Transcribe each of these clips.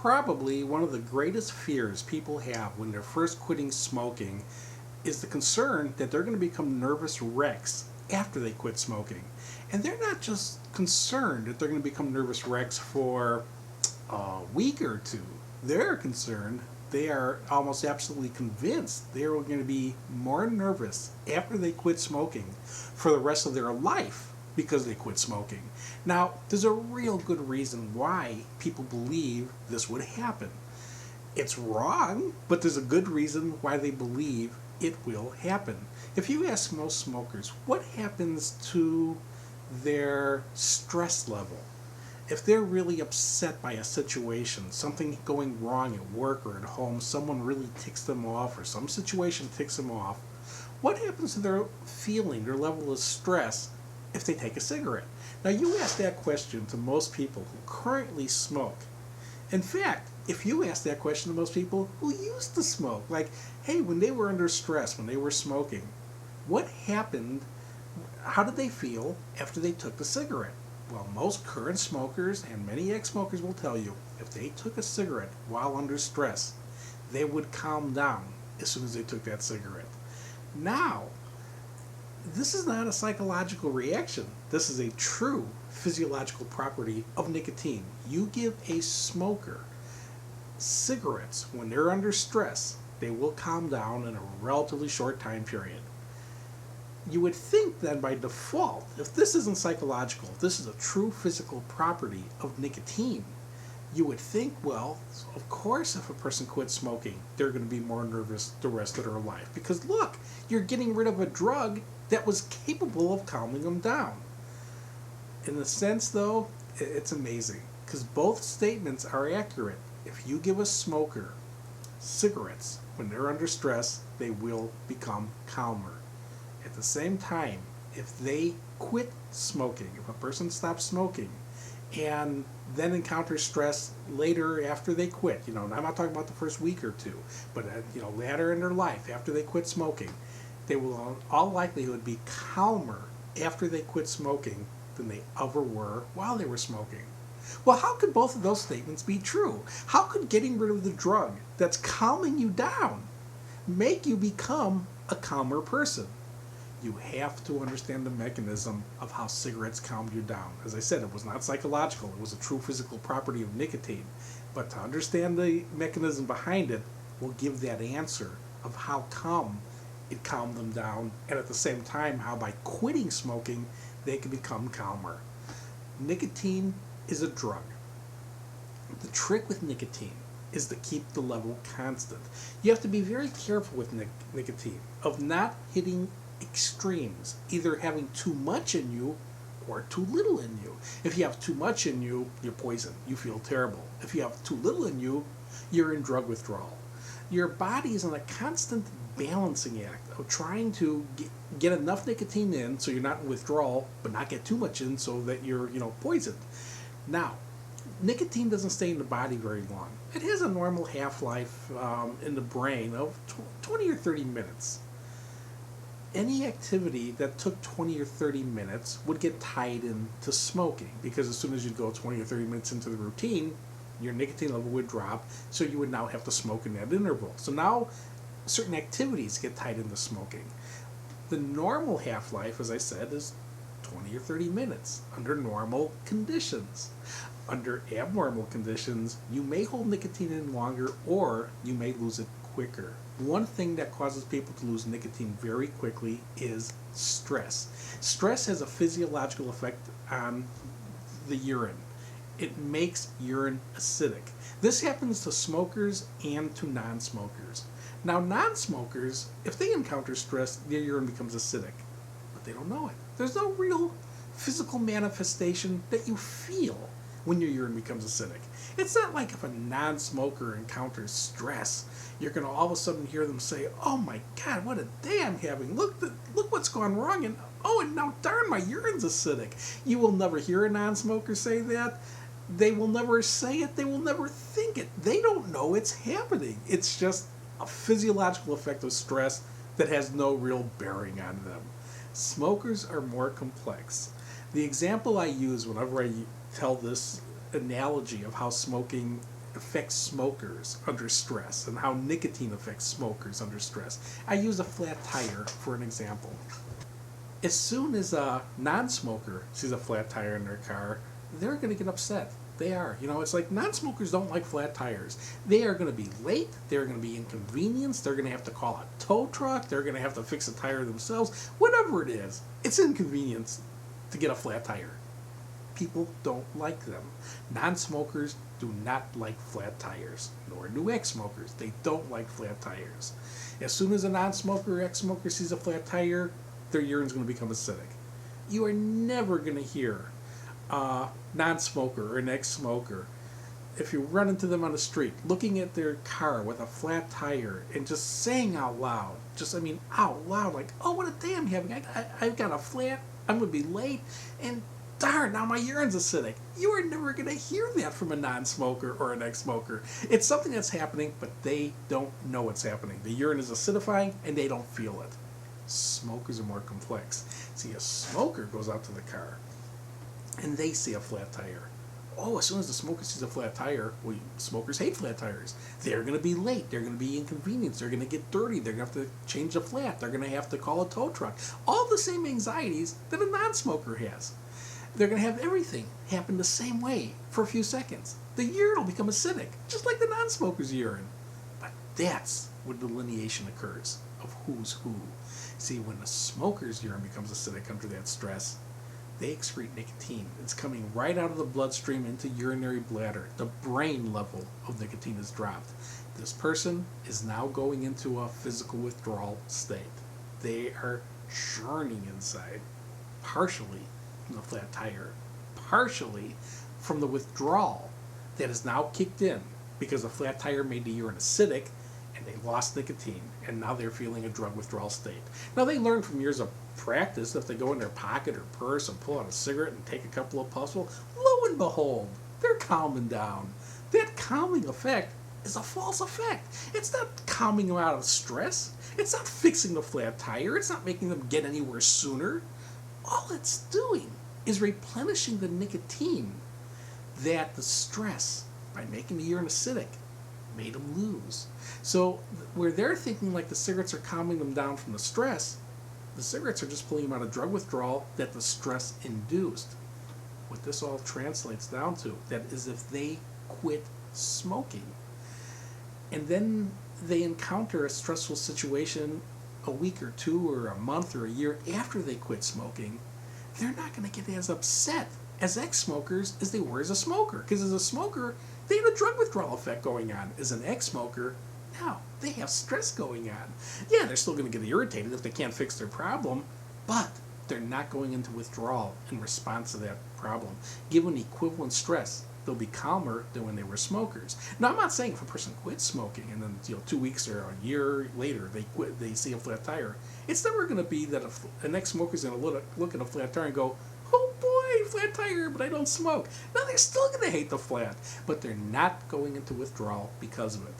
Probably one of the greatest fears people have when they're first quitting smoking is the concern that they're going to become nervous wrecks after they quit smoking. And they're not just concerned that they're going to become nervous wrecks for a week or two. They're concerned, they are almost absolutely convinced they're going to be more nervous after they quit smoking for the rest of their life because they quit smoking. Now, there's a real good reason why people believe this would happen. It's wrong, but there's a good reason why they believe it will happen. If you ask most smokers what happens to their stress level, if they're really upset by a situation, something going wrong at work or at home, someone really ticks them off or some situation ticks them off, what happens to their feeling, their level of stress if they take a cigarette? Now, you ask that question to most people who currently smoke. In fact, if you ask that question to most people who used to smoke, like, hey, when they were under stress, when they were smoking, what happened? How did they feel after they took the cigarette? Well, most current smokers and many ex-smokers will tell you if they took a cigarette while under stress, they would calm down as soon as they took that cigarette. Now, this is not a psychological reaction. This is a true physiological property of nicotine. You give a smoker cigarettes when they're under stress, they will calm down in a relatively short time period. You would think then by default, if this isn't psychological, if this is a true physical property of nicotine, you would think, well, of course if a person quits smoking, they're going to be more nervous the rest of their life. Because look, you're getting rid of a drug that was capable of calming them down. In a sense, though, it's amazing, because both statements are accurate. If you give a smoker cigarettes when they're under stress, they will become calmer. At the same time, if they quit smoking, if a person stops smoking and then encounters stress later after they quit, I'm not talking about the first week or two, but later in their life after they quit smoking, they will in all likelihood be calmer after they quit smoking than they ever were while they were smoking. Well, how could both of those statements be true? How could getting rid of the drug that's calming you down make you become a calmer person? You have to understand the mechanism of how cigarettes calm you down. As I said, it was not psychological. It was a true physical property of nicotine. But to understand the mechanism behind it will give that answer of how come it calmed them down, and at the same time how by quitting smoking they can become calmer. Nicotine is a drug. The trick with nicotine is to keep the level constant. You have to be very careful with nicotine of not hitting extremes, either having too much in you or too little in you. If you have too much in you, you're poisoned. You feel terrible. If you have too little in you, you're in drug withdrawal. Your body is in a constant balancing act of trying to get enough nicotine in so you're not in withdrawal, but not get too much in so that you're poisoned. Now, nicotine doesn't stay in the body very long. It has a normal half-life in the brain of 20 or 30 minutes. Any activity that took 20 or 30 minutes would get tied into smoking, because as soon as you go 20 or 30 minutes into the routine, your nicotine level would drop, so you would now have to smoke in that interval. So now certain activities get tied into smoking. The normal half-life, as I said, is 20 or 30 minutes under normal conditions. Under abnormal conditions, you may hold nicotine in longer, or you may lose it quicker. One thing that causes people to lose nicotine very quickly is stress. Stress has a physiological effect on the urine. It makes urine acidic. This happens to smokers and to non-smokers. Now, non-smokers, if they encounter stress, their urine becomes acidic, but they don't know it. There's no real physical manifestation that you feel when your urine becomes acidic. It's not like if a non-smoker encounters stress, you're going to all of a sudden hear them say, "Oh my God, what a day I'm having. Look what's gone wrong, and now darn, my urine's acidic." You will never hear a non-smoker say that. They will never say it. They will never think it. They don't know it's happening. It's just a physiological effect of stress that has no real bearing on them. Smokers are more complex. The example I use whenever I tell this analogy of how smoking affects smokers under stress and how nicotine affects smokers under stress. I use a flat tire for an example. As soon as a non-smoker sees a flat tire in their car, they're going to get upset. They are. It's like non-smokers don't like flat tires. They are going to be late. They're going to be inconvenienced. They're going to have to call a tow truck. They're going to have to fix a tire themselves. Whatever it is, it's inconvenience to get a flat tire. People don't like them. Non-smokers do not like flat tires, nor do ex-smokers. They don't like flat tires. As soon as a non-smoker or ex-smoker sees a flat tire, their urine's going to become acidic. You are never going to hear a non-smoker or an ex-smoker, if you run into them on the street, looking at their car with a flat tire and just saying out loud, out loud, like, oh, what a day I'm having. I've got a flat, I'm going to be late, and darn, now my urine's acidic. You are never going to hear that from a non-smoker or an ex-smoker. It's something that's happening, but they don't know it's happening. The urine is acidifying, and they don't feel it. Smokers are more complex. See, a smoker goes out to the car, and they see a flat tire. Oh, as soon as the smoker sees a flat tire, well, smokers hate flat tires. They're going to be late. They're going to be inconvenienced. They're going to get dirty. They're going to have to change the flat. They're going to have to call a tow truck. All the same anxieties that a non-smoker has. They're going to have everything happen the same way for a few seconds. The urine will become acidic, just like the non-smoker's urine. But that's where the delineation occurs of who's who. See, when the smoker's urine becomes acidic under that stress, they excrete nicotine. It's coming right out of the bloodstream into urinary bladder. The brain level of nicotine is dropped. This person is now going into a physical withdrawal state. They are churning inside, partially from the flat tire, partially from the withdrawal that is now kicked in because the flat tire made the urine acidic and they lost nicotine, and now they're feeling a drug withdrawal state. Now, they learned from years of practice, if they go in their pocket or purse and pull out a cigarette and take a couple of puffs, well, lo and behold, they're calming down. That calming effect is a false effect. It's not calming them out of stress. It's not fixing the flat tire. It's not making them get anywhere sooner. All it's doing is replenishing the nicotine that the stress, by making the urine acidic, made them lose. So where they're thinking like the cigarettes are calming them down from the stress, the cigarettes are just pulling them out of drug withdrawal that the stress induced. What this all translates down to, that is if they quit smoking, and then they encounter a stressful situation a week or two or a month or a year after they quit smoking, they're not going to get as upset as ex-smokers as they were as a smoker. Because as a smoker, they had a drug withdrawal effect going on. As an ex-smoker, now they have stress going on. Yeah, they're still going to get irritated if they can't fix their problem, but they're not going into withdrawal in response to that problem. Given equivalent stress, they'll be calmer than when they were smokers. Now, I'm not saying if a person quits smoking and then 2 weeks or a year later they see a flat tire, it's never going to be that an ex-smoker is going to look at a flat tire and go, oh boy, flat tire, but I don't smoke. No, they're still going to hate the flat, but they're not going into withdrawal because of it.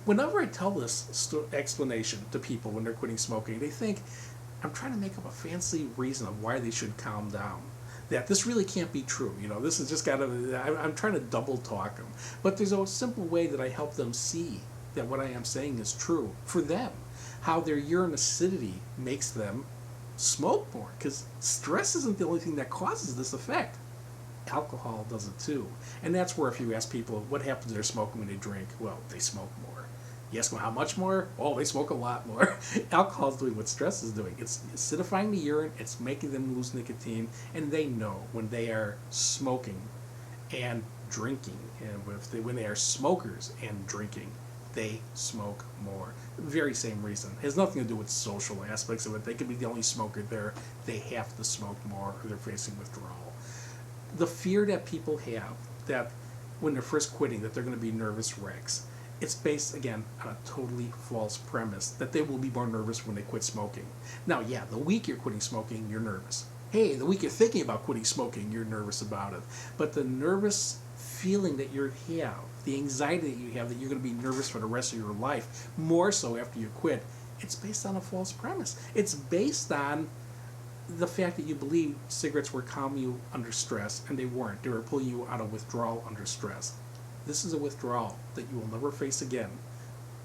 Whenever I tell this explanation to people when they're quitting smoking, they think I'm trying to make up a fancy reason of why they should calm down. That this really can't be true. This is just I'm trying to double talk them. But there's a simple way that I help them see that what I am saying is true for them. How their urine acidity makes them smoke more. Because stress isn't the only thing that causes this effect. Alcohol does it too. And that's where if you ask people what happens to their smoking when they drink, well, they smoke more. You ask them how much more? Oh, they smoke a lot more. Alcohol is doing what stress is doing. It's acidifying the urine, it's making them lose nicotine, and they know when they are smoking and drinking, and when they are smokers and drinking, they smoke more. Very same reason. It has nothing to do with social aspects of it. They could be the only smoker there. They have to smoke more or they're facing withdrawal. The fear that people have that when they're first quitting that they're going to be nervous wrecks, it's based, again, on a totally false premise that they will be more nervous when they quit smoking. Now, yeah, the week you're quitting smoking, you're nervous. Hey, the week you're thinking about quitting smoking, you're nervous about it. But the nervous feeling that you have, the anxiety that you have that you're going to be nervous for the rest of your life, more so after you quit, it's based on a false premise. It's based on the fact that you believe cigarettes were calming you under stress, and they weren't. They were pulling you out of withdrawal under stress. This is a withdrawal that you will never face again.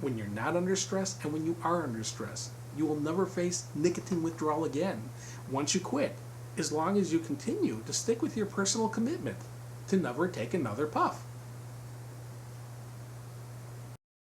When you're not under stress and when you are under stress, you will never face nicotine withdrawal again once you quit, as long as you continue to stick with your personal commitment to never take another puff.